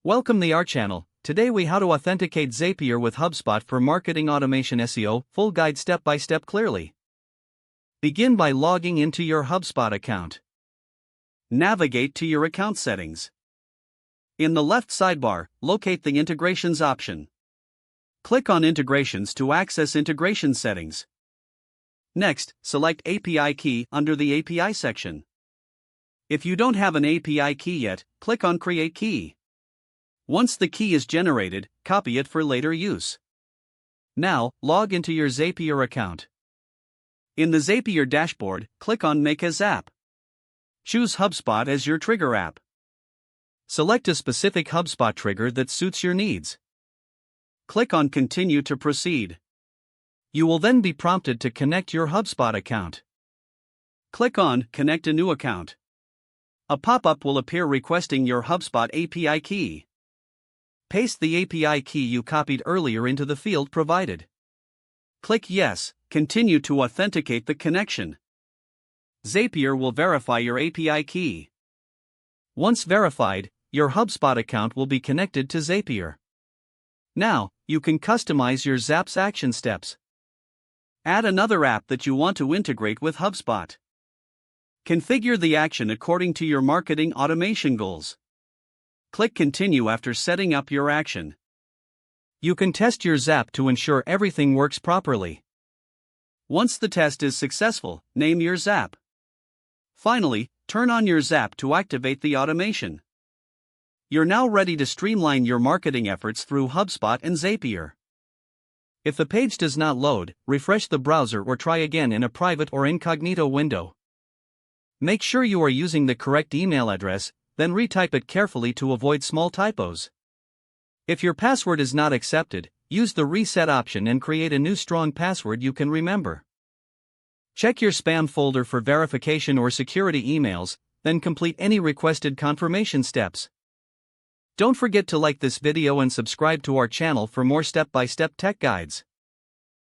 Welcome to our channel. Today we how to authenticate Zapier with HubSpot for marketing automation SEO, full guide step by step clearly. Begin by logging into your HubSpot account. Navigate to your account settings. In the left sidebar, locate the integrations option. Click on integrations to access integration settings. Next, select API key under the API section. If you don't have an API key yet, click on create key. Once the key is generated, copy it for later use. Now, log into your Zapier account. In the Zapier dashboard, click on Make as App. Choose HubSpot as your trigger app. Select a specific HubSpot trigger that suits your needs. Click on Continue to proceed. You will then be prompted to connect your HubSpot account. Click on Connect a new account. A pop-up will appear requesting your HubSpot API key. Paste the API key you copied earlier into the field provided. Click Yes, continue to authenticate the connection. Zapier will verify your API key. Once verified, your HubSpot account will be connected to Zapier. Now, you can customize your Zap's action steps. Add another app that you want to integrate with HubSpot. Configure the action according to your marketing automation goals. Click Continue after setting up your action. You can test your Zap to ensure everything works properly. Once the test is successful, name your Zap. Finally, turn on your Zap to activate the automation. You're now ready to streamline your marketing efforts through HubSpot and Zapier. If the page does not load, refresh the browser or try again in a private or incognito window. Make sure you are using the correct email address, then retype it carefully to avoid small typos. If your password is not accepted, use the reset option and create a new strong password you can remember. Check your spam folder for verification or security emails, then complete any requested confirmation steps. Don't forget to like this video and subscribe to our channel for more step-by-step tech guides.